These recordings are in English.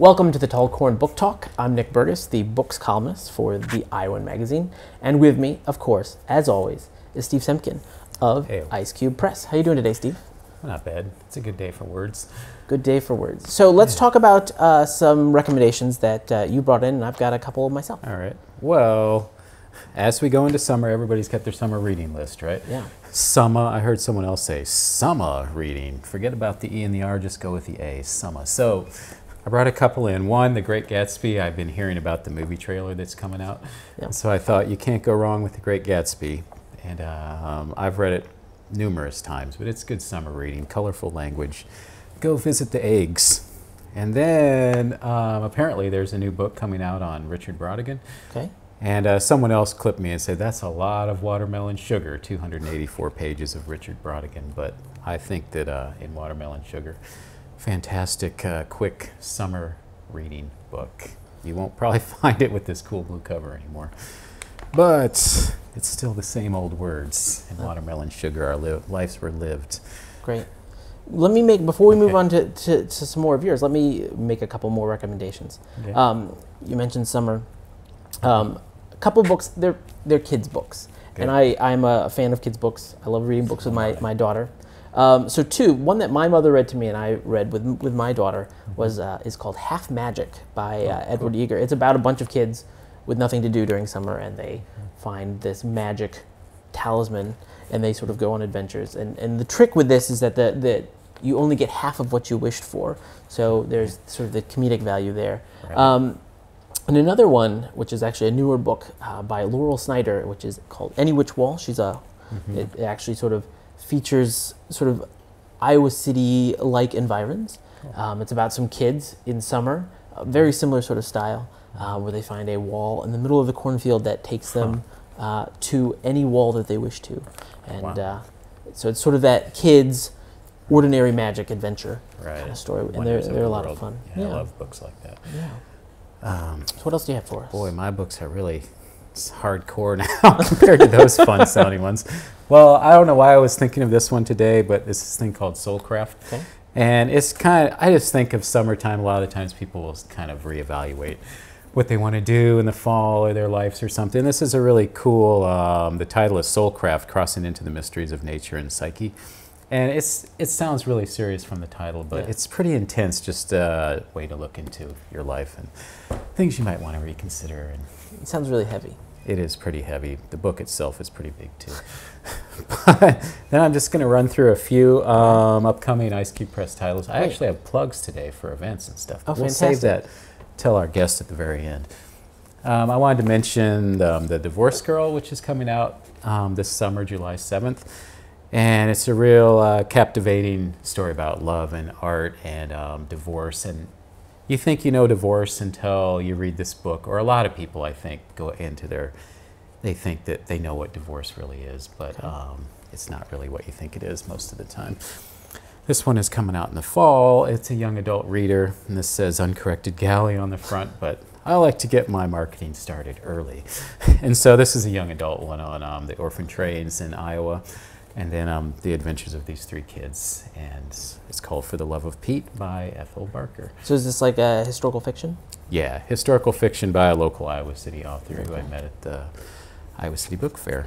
Welcome to the Tall Corn Book Talk. I'm Nick Bergus, the books columnist for the Iowan magazine. And with me, of course, as always, is Steve Semken of Ice Cube Press. How are you doing today, Steve? Not bad. It's a good day for words. Good day for words. So let's talk about some recommendations that you brought in, and I've got a couple of myself. All right. Well, as we go into summer, everybody's got their summer reading list, right? Yeah. Summer, I heard someone else say summer reading. Forget about the E and the R, just go with the A, summer. So I brought a couple in. One, The Great Gatsby. I've been hearing about the movie trailer that's coming out. Yep. So I thought you can't go wrong with The Great Gatsby. And I've read it numerous times, but it's good summer reading, colorful language. Go visit the eggs. And then apparently there's a new book coming out on Richard Brautigan. Okay. And someone else clipped me and said, that's a lot of watermelon sugar, 284 pages of Richard Brautigan. But I think that in Watermelon Sugar, fantastic, quick summer reading book. You won't probably find it with this cool blue cover anymore. But it's still the same old words in Watermelon Sugar. Our lives were lived. Great. Let me make, before we move on to some more of yours, let me make a couple more recommendations. Okay. You mentioned summer. A couple books, they're kids' books. Good. And I'm a fan of kids' books. I love reading books with my daughter. So one that my mother read to me and I read with my daughter was is called Half Magic by Edward Eager. It's about a bunch of kids with nothing to do during summer, and they find this magic talisman and they sort of go on adventures. And the trick with this is that you only get half of what you wished for. So there's sort of the comedic value there. Right. And another one, which is actually a newer book by Laurel Snyder, which is called Any Which Wall. She's it actually sort of features sort of Iowa City-like environs. It's about some kids in summer, a very similar sort of style, where they find a wall in the middle of the cornfield that takes them to any wall that they wish to. And so it's sort of that kids' ordinary magic adventure kind of story. And they're a lot of fun. Yeah, I love books like that. Yeah. So what else do you have for us? Boy, my books are really hardcore now compared to those fun-sounding ones. Well, I don't know why I was thinking of this one today, but this is a thing called Soulcraft. Okay. And it's kind of, I just think of summertime, a lot of the times people will kind of reevaluate what they want to do in the fall or their lives or something. This is a really cool, the title is Soulcraft, Crossing into the Mysteries of Nature and Psyche. And it sounds really serious from the title, but it's pretty intense, just a way to look into your life and things you might want to reconsider. And it sounds really heavy. It is pretty heavy. The book itself is pretty big, too. But then I'm just going to run through a few upcoming Ice Cube Press titles. I actually have plugs today for events and stuff. We'll save that, tell our guest at the very end. I wanted to mention The Divorce Girl, which is coming out this summer, July 7th. And it's a real captivating story about love and art and divorce. And you think you know divorce until you read this book, or a lot of people, I think, go into they think that they know what divorce really is, but it's not really what you think it is most of the time. This one is coming out in the fall. It's a young adult reader, and this says Uncorrected Galley on the front, but I like to get my marketing started early. And so this is a young adult one on the orphan trains in Iowa. And then The Adventures of These Three Kids, and it's called For the Love of Pete by Ethel Barker. So is this like a historical fiction? Yeah, historical fiction by a local Iowa City author who I met at the Iowa City Book Fair.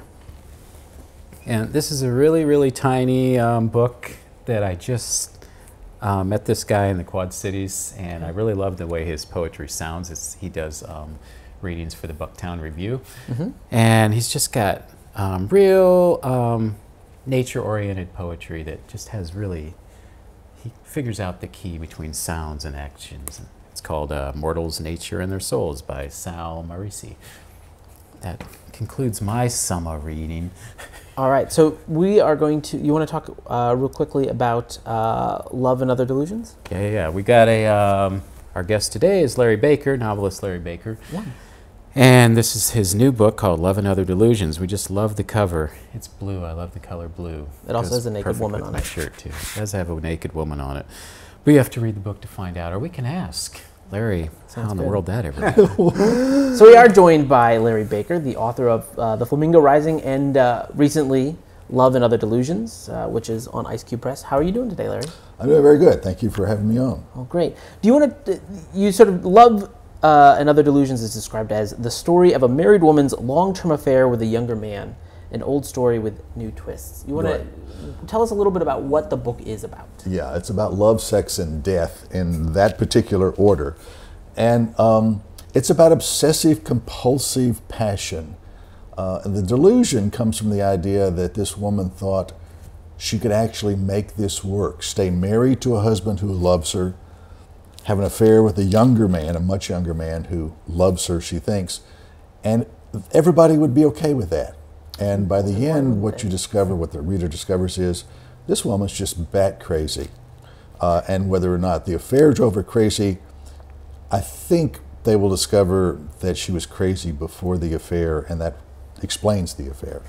And this is a really, really tiny book that I just met this guy in the Quad Cities, and I really love the way his poetry sounds. He does readings for the Bucktown Review, and he's just got real nature-oriented poetry that just has really, he figures out the key between sounds and actions. It's called Mortals, Nature, and Their Souls by Sal Marisi. That concludes my summer reading. All right, so we are going to, you want to talk real quickly about Love and Other Delusions? Yeah. We got our guest today is Larry Baker, novelist Larry Baker. Yeah. And this is his new book called Love and Other Delusions. We just love the cover. It's blue. I love the color blue. It also has a naked woman on it. My shirt too. It does have a naked woman on it. But you have to read the book to find out, or we can ask Larry how in the world that ever happened. So we are joined by Larry Baker, the author of The Flamingo Rising and recently Love and Other Delusions, which is on Ice Cube Press. How are you doing today, Larry? I'm doing very good. Thank you for having me on. Oh, great. Do you want to, you sort of Love and Other Delusions is described as the story of a married woman's long-term affair with a younger man, an old story with new twists. You want to tell us a little bit about what the book is about? Yeah, it's about love, sex, and death in that particular order. And it's about obsessive compulsive passion. And the delusion comes from the idea that this woman thought she could actually make this work, stay married to a husband who loves her, have an affair with a younger man, a much younger man who loves her, she thinks, and everybody would be okay with that. And by the end, what you discover, what the reader discovers is, this woman's just bat crazy. And whether or not the affair drove her crazy, I think they will discover that she was crazy before the affair, and that explains the affair.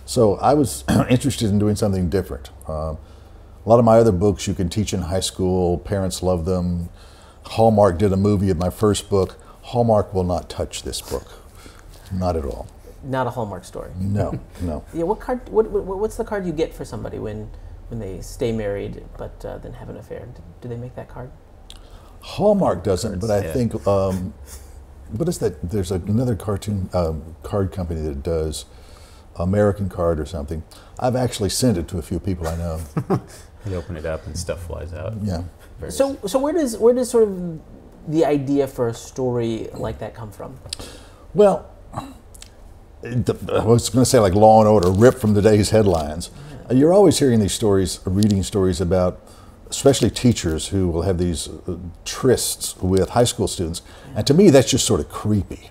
So I was interested in doing something different. A lot of my other books you can teach in high school, parents love them. Hallmark did a movie of my first book. Hallmark will not touch this book, not at all. Not a Hallmark story. No, no. Yeah, what's the card you get for somebody when they stay married but then have an affair? Do they make that card? Hallmark doesn't, but I think, what is that? There's another cartoon card company that does American Card or something. I've actually sent it to a few people I know. You open it up and stuff flies out. Yeah. So where does sort of the idea for a story like that come from? Well, I was going to say like Law and Order, ripped from today's headlines. You're always hearing these stories, reading stories about, especially teachers who will have these trysts with high school students. And to me, that's just sort of creepy.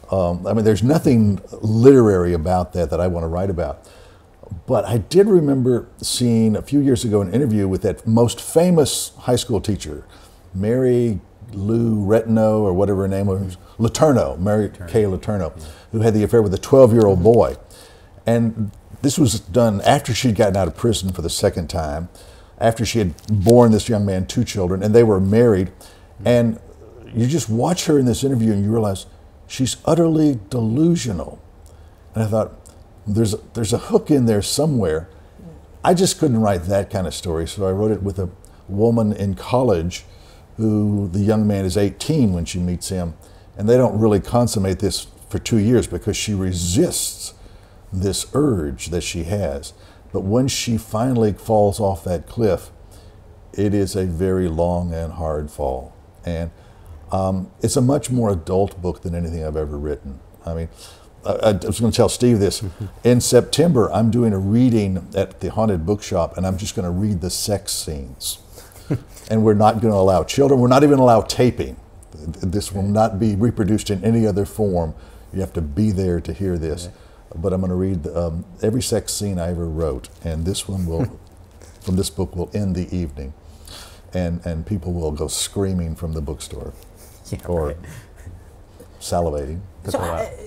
I mean, there's nothing literary about that I want to write about. But I did remember seeing a few years ago an interview with that most famous high school teacher, Mary Lou Retino, or whatever her name was, Letourneau, Mary Kay Letourneau, who had the affair with a 12-year-old boy. And this was done after she'd gotten out of prison for the second time, after she had borne this young man 2 children, and they were married. And you just watch her in this interview and you realize she's utterly delusional. And I thought, there's a hook in there somewhere. I just couldn't write that kind of story, so I wrote it with a woman in college who the young man is 18 when she meets him, and they don't really consummate this for 2 years because she resists this urge that she has. But when she finally falls off that cliff, it is a very long and hard fall. And it's a much more adult book than anything I've ever written. I mean, I was going to tell Steve this. In September, I'm doing a reading at the Haunted Bookshop, and I'm just going to read the sex scenes. And we're not going to allow children. We're not even allow taping. This will not be reproduced in any other form. You have to be there to hear this. But I'm going to read every sex scene I ever wrote, and this one will, from this book, will end the evening, and people will go screaming from the bookstore, or salivating. So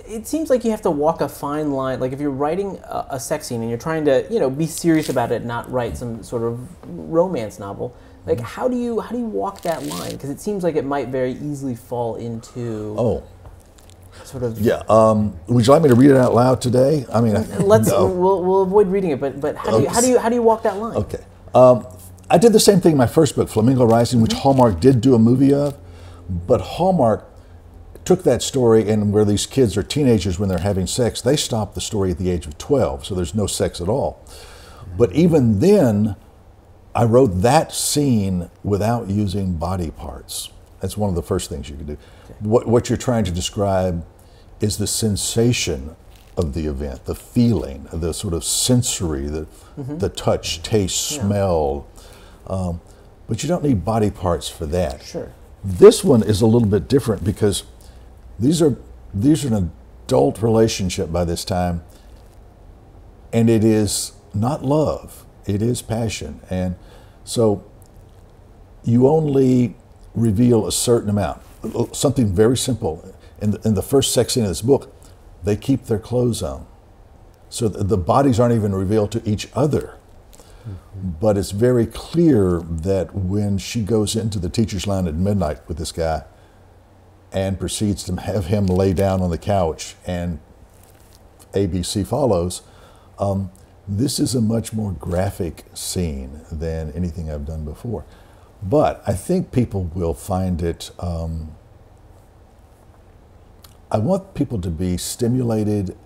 it seems like you have to walk a fine line. Like if you're writing a sex scene and you're trying to, be serious about it, not write some sort of romance novel. Like how do you walk that line? Because it seems like it might very easily fall into sort of. Yeah. Would you like me to read it out loud today? I mean, let's. No. We'll avoid reading it. But how do you walk that line? Okay. I did the same thing in my first book, Flamingo Rising, which Hallmark did do a movie of, but Hallmark took that story, and where these kids are teenagers when they're having sex, they stopped the story at the age of 12, so there's no sex at all. But even then, I wrote that scene without using body parts. That's one of the first things you can do. What you're trying to describe is the sensation of the event, the feeling, the sort of sensory, the touch, taste, smell. But you don't need body parts for that. Sure. This one is a little bit different because these are an adult relationship by this time, and it is not love, it is passion. And so you only reveal a certain amount. Something very simple. In the first sex scene of this book, they keep their clothes on. So the bodies aren't even revealed to each other. But it's very clear that when she goes into the teacher's lounge at midnight with this guy and proceeds to have him lay down on the couch and ABC follows, This is a much more graphic scene than anything I've done before. But I think people will find it, I want people to be stimulated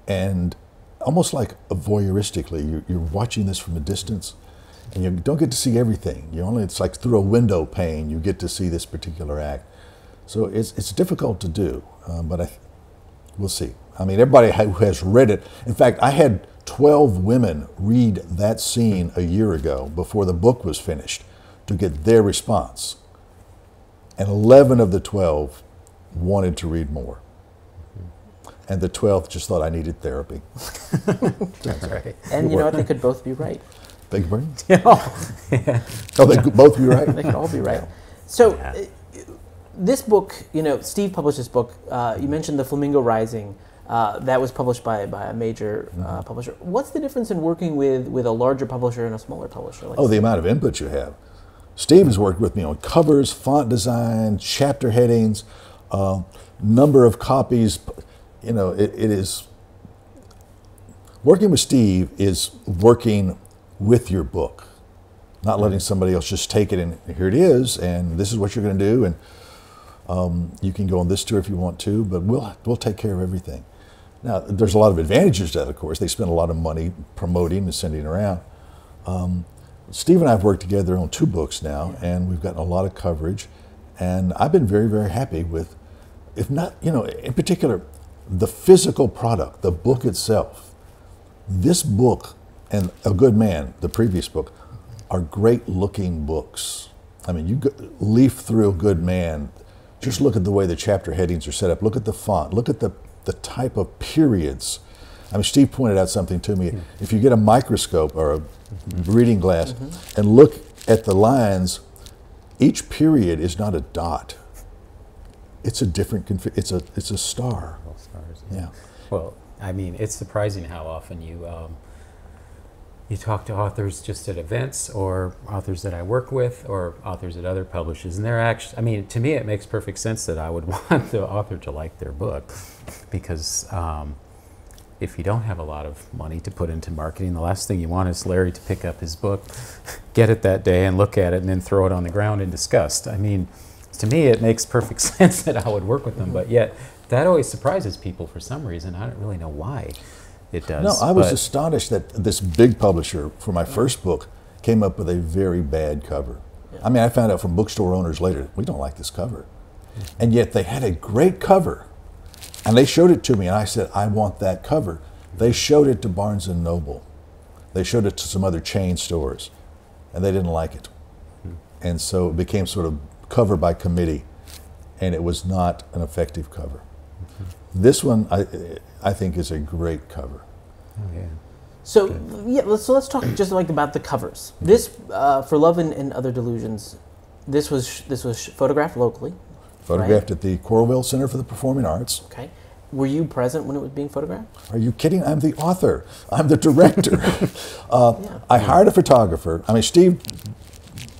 and almost like voyeuristically. You're watching this from a distance and you don't get to see everything. It's like through a window pane you get to see this particular act. So it's difficult to do, but we'll see. I mean, everybody who has read it, in fact, I had 12 women read that scene a year ago before the book was finished to get their response. And 11 of the 12 wanted to read more. And the 12th just thought I needed therapy. That's right. And you know what? They could both be right. Beg your pardon? Yeah. Oh, they could both be right? They could all be right. So this book, Steve published this book. You mentioned The Flamingo Rising. That was published by a major publisher. What's the difference in working with a larger publisher and a smaller publisher? Like the amount of input you have. Steve has worked with me on covers, font design, chapter headings, number of copies. It is, working with Steve is working with your book, not letting somebody else just take it and here it is, and this is what you're going to do, and you can go on this tour if you want to, but we'll take care of everything. Now, there's a lot of advantages to that, of course. They spend a lot of money promoting and sending around. Steve and I have worked together on 2 books now, and we've gotten a lot of coverage, and I've been very, very happy with, if not, in particular, the physical product, the book itself. This book and A Good Man, the previous book, are great looking books. I mean, you leaf through A Good Man, just look at the way the chapter headings are set up, look at the font, look at the type of periods. I mean, Steve pointed out something to me. If you get a microscope or a reading glass and look at the lines, each period is not a dot. It's a different it's a star. All stars. Yeah. Well, I mean, it's surprising how often you talk to authors just at events, or authors that I work with, or authors at other publishers, and they're actually, I mean, to me it makes perfect sense that I would want the author to like their book, because if you don't have a lot of money to put into marketing, the last thing you want is Larry to pick up his book, get it that day and look at it and then throw it on the ground in disgust. I mean, to me it makes perfect sense that I would work with them, but yet that always surprises people for some reason. I don't really know why it does. No, I was astonished that this big publisher for my first book came up with a very bad cover. Yeah. I mean, I found out from bookstore owners later, we don't like this cover. And yet they had a great cover. And they showed it to me, and I said, I want that cover. They showed it to Barnes & Noble. They showed it to some other chain stores, and they didn't like it. And so it became sort of cover by committee, and it was not an effective cover. This one, I think, is a great cover. Oh, yeah. So let's talk just like about the covers. This For Love and Other Delusions, this was photographed locally. Photographed at the Coralville Center for the Performing Arts. Okay. Were you present when it was being photographed? Are you kidding? I'm the author. I'm the director. I hired a photographer. I mean, Steve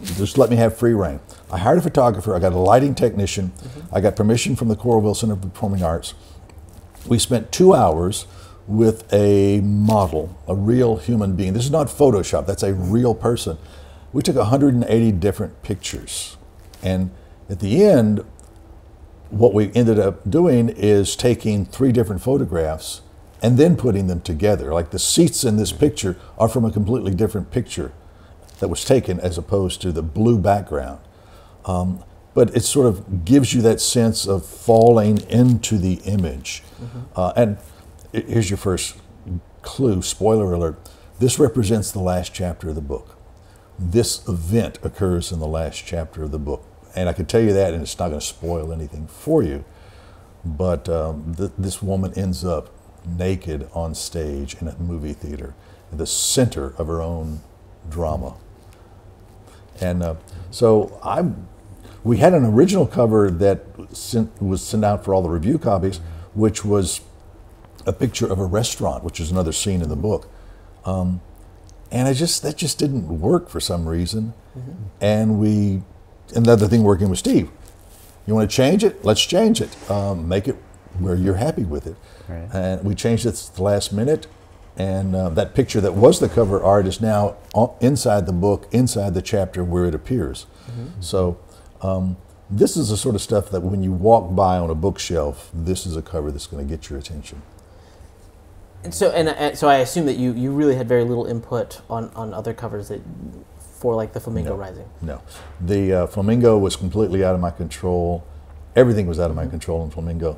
just let me have free reign. I hired a photographer. I got a lighting technician. I got permission from the Coralville Center for the Performing Arts. We spent 2 hours with a model, a real human being. This is not Photoshop. That's a real person. We took 180 different pictures. And at the end, what we ended up doing is taking 3 different photographs and then putting them together. Like the seats in this picture are from a completely different picture that was taken as opposed to the blue background. But it sort of gives you that sense of falling into the image. And here's your first clue, spoiler alert. This represents the last chapter of the book. This event occurs in the last chapter of the book. And I can tell you that, and it's not going to spoil anything for you, but this woman ends up naked on stage in a movie theater, at the center of her own drama. And we had an original cover that was sent out for all the review copies, which was a picture of a restaurant, which is another scene in the book. And that just didn't work for some reason. And another thing working with Steve, you want to change it? Let's change it. Make it where you're happy with it. Right. And we changed it at the last minute, And that picture that was the cover art is now inside the book, inside the chapter where it appears. So this is the sort of stuff that when you walk by on a bookshelf, this is a cover that's going to get your attention. And so I assume that you really had very little input on other covers for like the Flamingo Rising. No. The Flamingo was completely out of my control. Everything was out of my control in Flamingo.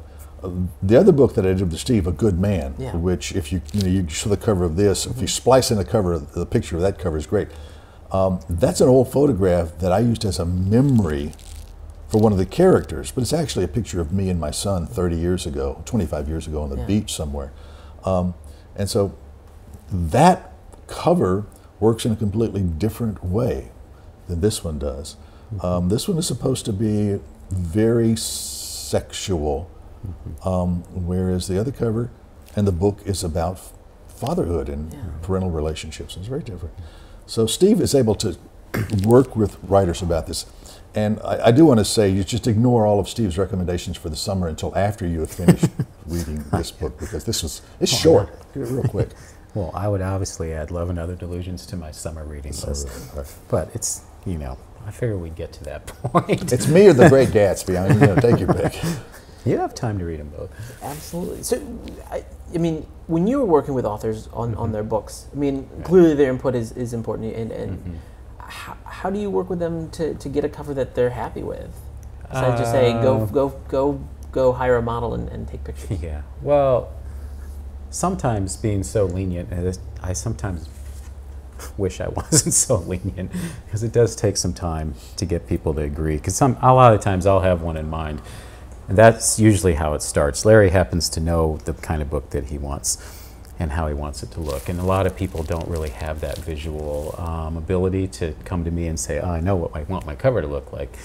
The other book that I did with Steve, A Good Man, which if you show the cover of this, if you splice in the picture of that cover is great. That's an old photograph that I used as a memory for one of the characters, but it's actually a picture of me and my son 30 years ago, 25 years ago on the beach somewhere. And so that cover works in a completely different way than this one does. This one is supposed to be very sexual, whereas the other cover and the book is about fatherhood and parental relationships. It's very different. So Steve is able to work with writers about this. And I do want to say, you just ignore all of Steve's recommendations for the summer until after you have finished reading this book, because it's short. Do it real quick. Well, I would obviously add Love and Other Delusions to my summer reading list. Right. But it's, I figure we'd get to that point. It's me or The Great Gatsby. I mean, take your pick. You have time to read them both. Absolutely. So, I mean, when you were working with authors on their books, I mean, clearly their input is important, and how do you work with them to get a cover that they're happy with? Besides just saying, go hire a model and take pictures. Yeah. Well, sometimes being so lenient, I sometimes wish I wasn't so lenient, because it does take some time to get people to agree. Because a lot of times I'll have one in mind, and that's usually how it starts. Larry happens to know the kind of book that he wants and how he wants it to look. And a lot of people don't really have that visual ability to come to me and say, oh, I know what I want my cover to look like.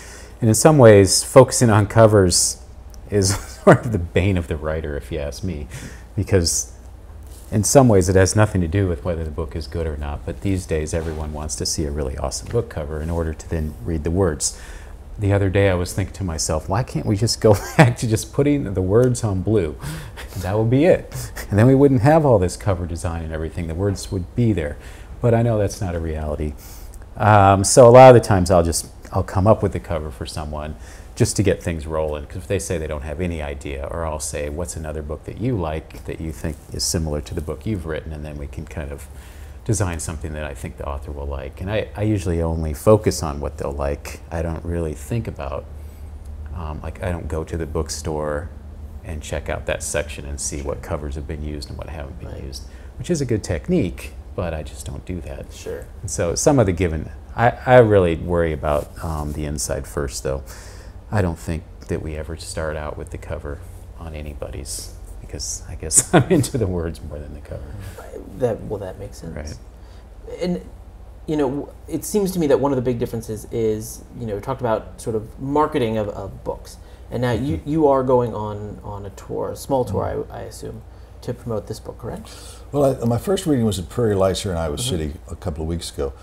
And in some ways, focusing on covers is sort of the bane of the writer, if you ask me, because in some ways it has nothing to do with whether the book is good or not, but these days everyone wants to see a really awesome book cover in order to then read the words. The other day I was thinking to myself, why can't we just go back to just putting the words on blue? That would be it. And then we wouldn't have all this cover design and everything. The words would be there. But I know that's not a reality. So a lot of the times I'll come up with the cover for someone just to get things rolling. Because if they say they don't have any idea, or I'll say, what's another book that you like that you think is similar to the book you've written, and then we can kind of design something that I think the author will like. And I usually only focus on what they'll like. I don't really think about, like I don't go to the bookstore and check out that section and see what covers have been used and what haven't been used, which is a good technique, but I just don't do that. Sure. And so some of the given, I really worry about the inside first, though. I don't think that we ever start out with the cover on anybody's, because I guess I'm into the words more than the cover. That makes sense. Right. And it seems to me that one of the big differences is, we talked about sort of marketing of books, and now you are going on a tour, a small tour, I assume, to promote this book, correct? Well, my first reading was at Prairie Lights here in Iowa City a couple of weeks ago,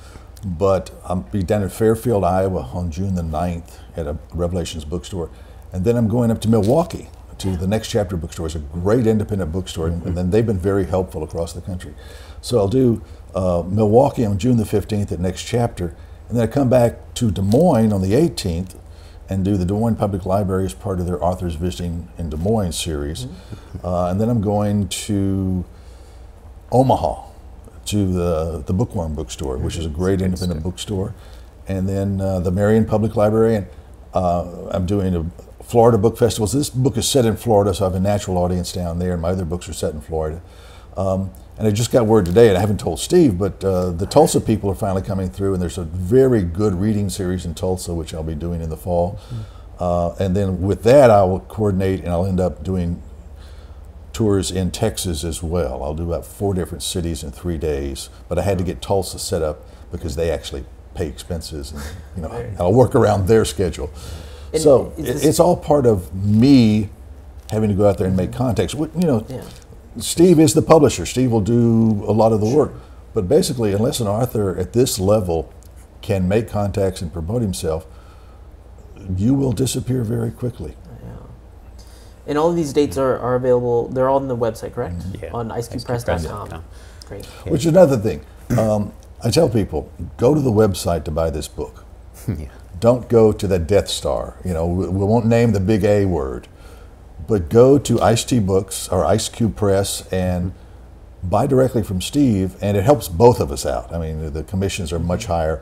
but I'll be down in Fairfield, Iowa on June the 9th at a Revelations bookstore, and then I'm going up to Milwaukee to the Next Chapter bookstore. It's a great independent bookstore, and then they've been very helpful across the country. So I'll do Milwaukee on June the 15th at Next Chapter, and then I come back to Des Moines on the 18th and do the Des Moines Public Library as part of their Authors Visiting in Des Moines series. And then I'm going to Omaha to the Bookworm bookstore, which is a great independent bookstore. And then the Marion Public Library, and I'm doing a Florida book festivals. This book is set in Florida, so I have a natural audience down there, and my other books are set in Florida. And I just got word today, and I haven't told Steve, but the Tulsa people are finally coming through, and there's a very good reading series in Tulsa, which I'll be doing in the fall. And then with that, I will coordinate, and I'll end up doing tours in Texas as well. I'll do about 4 different cities in 3 days, but I had to get Tulsa set up because they actually pay expenses, and I'll work around their schedule. And so it's all part of me having to go out there and make contacts. Steve is the publisher. Steve will do a lot of the work. But basically, unless an author at this level can make contacts and promote himself, you will disappear very quickly. And all of these dates are available, they're all on the website, correct? Yeah. On icecubepress.com. great. Which is another thing. I tell people, go to the website to buy this book. Yeah. Don't go to that Death Star. You know, we won't name the big A word, but go to Ice T Books or Ice Cube Press and buy directly from Steve, and it helps both of us out. I mean, the commissions are much higher.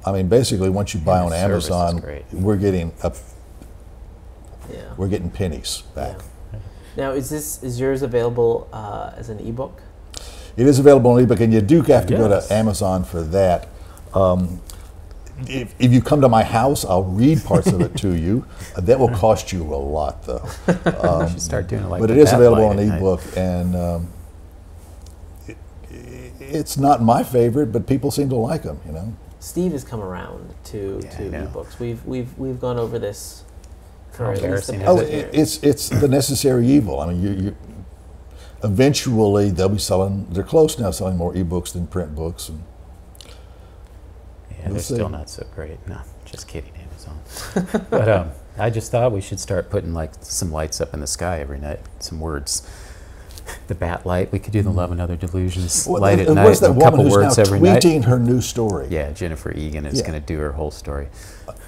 I mean, basically, once you buy on Amazon, we're getting we're getting pennies back. Yeah. Now, is yours available as an ebook? It is available on ebook, and you do have to go to Amazon for that. If you come to my house, I'll read parts of it to you. That will cost you a lot, though. You should start doing it like but it is available on ebook, and it's not my favorite, but people seem to like them. You know. Steve has come around to ebooks. We've gone over this for at least the past year. It's the necessary evil. I mean, you eventually they'll be selling. They're close now, selling more ebooks than print books. And they're still not so great. No, just kidding, Amazon. But I just thought we should start putting like some lights up in the sky every night, some words. The bat light. We could do the Love and Other Delusions light at night. A couple words every night. Tweeting her new story. Yeah, Jennifer Egan is going to do her whole story.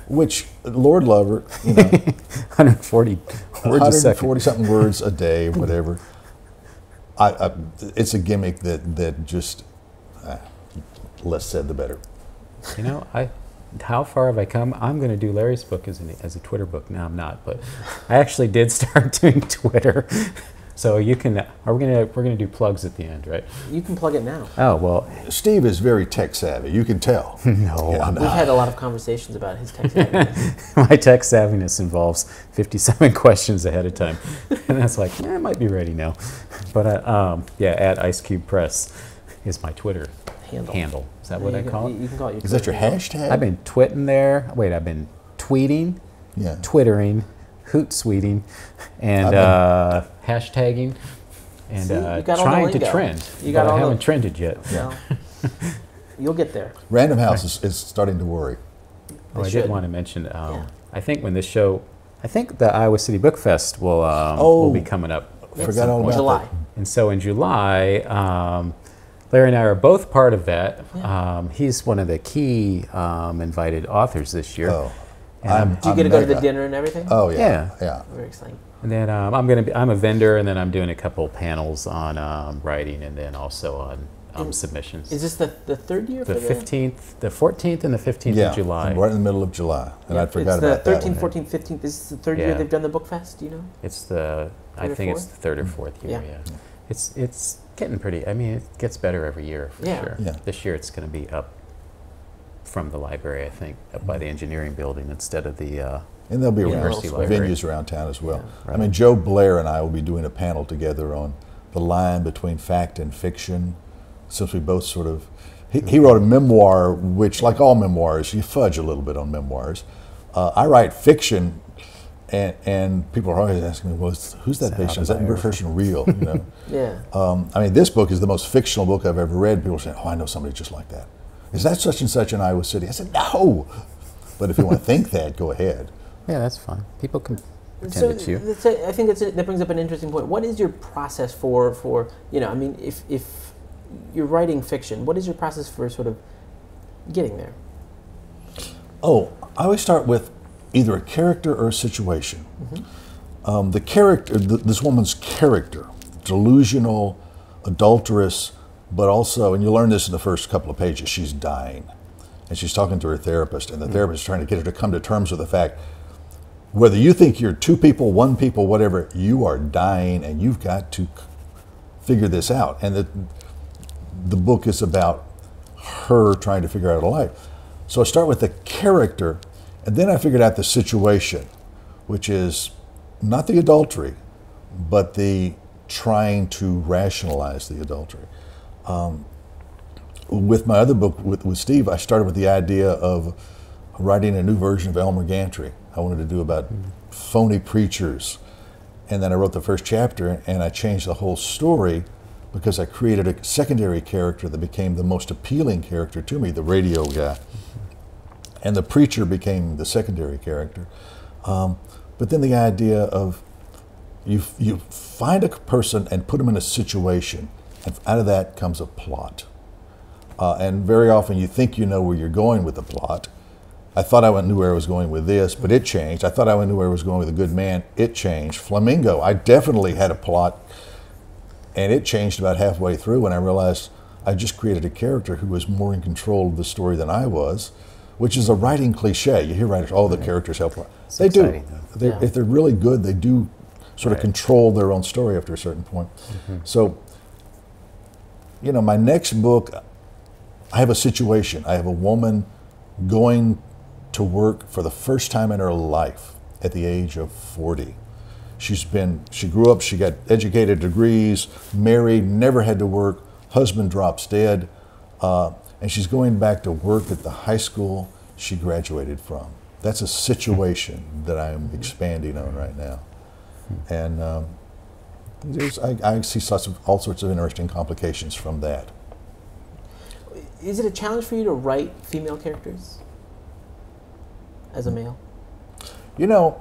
Which Lord love her, you know, 140 words a second. 140 something words a day, whatever. It's a gimmick that just less said the better. You know, how far have I come? I'm going to do Larry's book as a Twitter book. No, I'm not, but I actually did start doing Twitter. So you can. We're gonna do plugs at the end, right? You can plug it now. Oh well, Steve is very tech savvy. You can tell. No, yeah, we've had a lot of conversations about his tech savviness. My tech savviness involves 57 questions ahead of time, and that's like, I might be ready now. But yeah, at Ice Cube Press is my Twitter handle. Is that what I call it? You can call it your Is that your hashtag? I've been twitting there. Wait, I've been tweeting, twittering, hootsuiting, and hashtagging, and trying to trend. But I haven't trended yet. No. You'll get there. Random House is starting to worry. Oh, I did want to mention, I think when this show, I think the Iowa City Book Fest will be coming up. Forgot all about July. that. And so in July, Larry and I are both part of that. He's one of the key invited authors this year. Oh. Do you get to go to the dinner and everything? Oh yeah. Very exciting. And then I'm a vendor, and then I'm doing a couple panels on writing, and then also on submissions. Is this the third year? The 15th, the 14th, and the 15th of July. Right in the middle of July, and I forgot about that. It's the 13th, 14th, 15th. Is this the third year they've done the book fest? Do you know? It's I think it's the third or fourth year. Yeah. It's getting pretty. I mean, it gets better every year for sure. Yeah. This year it's going to be up from the library, I think, up by the engineering building instead of the and there'll be university library. Venues around town as well. Yeah, right. I mean, Joe Blair and I will be doing a panel together on the line between fact and fiction, since we both sort of. He wrote a memoir, which, like all memoirs, you fudge a little bit on memoirs. I write fiction, and people are always asking me, "Well, who's that based on? Is that person real?" You know? Yeah. I mean, this book is the most fictional book I've ever read. People say, "Oh, I know somebody just like that." Is that such and such in Iowa City? I said, no. But if you want to think that, go ahead. Yeah, that's fine. People can pretend it's you. I think that brings up an interesting point. What is your process for I mean, if you're writing fiction, what is your process for sort of getting there? Oh, I always start with either a character or a situation. The character, this woman's character, delusional, adulterous, but also, and you learn this in the first couple of pages, she's dying. And she's talking to her therapist, and the therapist is trying to get her to come to terms with the fact, whether you think you're two people, one people, whatever, you are dying, and you've got to figure this out. And the book is about her trying to figure out her life. So I start with the character, and then I figured out the situation, which is not the adultery, but the trying to rationalize the adultery. With my other book, with Steve, I started with the idea of writing a new version of Elmer Gantry. I wanted to do about phony preachers. And then I wrote the first chapter, and I changed the whole story because I created a secondary character that became the most appealing character to me, the radio guy. And the preacher became the secondary character. But then the idea of you find a person and put them in a situation, And out of that comes a plot. And very often you think you know where you're going with the plot. I thought I knew where I was going with this, but it changed. I thought I knew where I was going with A Good Man. It changed. Flamingo, I definitely had a plot, and it changed about halfway through when I realized I just created a character who was more in control of the story than I was, which is a writing cliche. You hear writers, oh, the characters help. They exciting, do. If they're really good, they do sort of control their own story after a certain point. So, you know, my next book, I have a situation. I have a woman going to work for the first time in her life at the age of 40. She grew up, she got educated, degrees, married, never had to work, husband drops dead, and she's going back to work at the high school she graduated from. That's a situation that I'm expanding on right now. And I see all sorts of interesting complications from that. Is it a challenge for you to write female characters as a male? You know,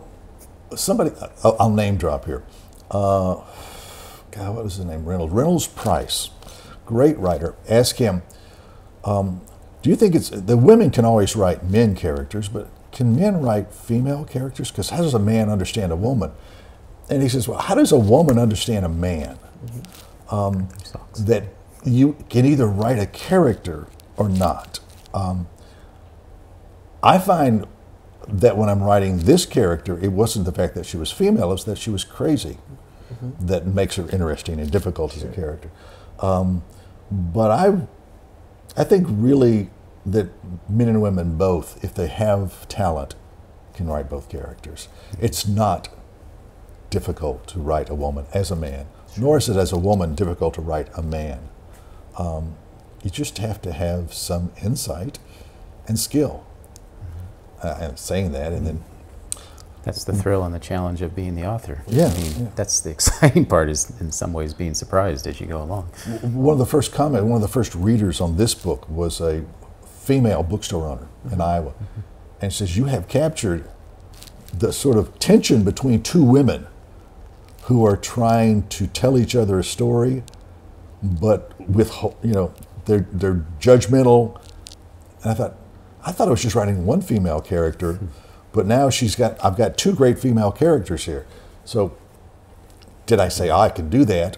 somebody, I'll name drop here. God, what was his name? Reynolds Price, great writer. Ask him, do you think the women can always write men characters, but can men write female characters? Because how does a man understand a woman? And he says, well, how does a woman understand a man? That you can either write a character or not. I find that when I'm writing this character, it wasn't the fact that she was female, it was that she was crazy that makes her interesting and difficult as a character. But I think really that men and women both, if they have talent, can write both characters. It's not difficult to write a woman as a man, nor is it as a woman difficult to write a man. You just have to have some insight and skill. And saying that, and then that's the thrill and the challenge of being the author. Yeah, I mean, that's the exciting part, is in some ways being surprised as you go along. One of the first readers on this book was a female bookstore owner in Iowa, and says, you have captured the sort of tension between two women who are trying to tell each other a story, but with, you know, they're judgmental. And I thought I was just writing one female character, but now I've got two great female characters here. So did I say, I can do that?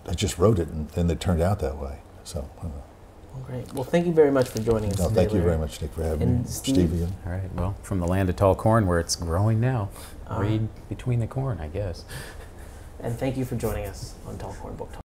I just wrote it, and it turned out that way. So, I don't know. Well, great. Well, thank you very much for joining us today, Thank you Larry. very much, Nick, for having me. Steve. All right, well, from the land of tall corn where it's growing now, read between the corn, I guess. And thank you for joining us on Tall Corn Book Talk.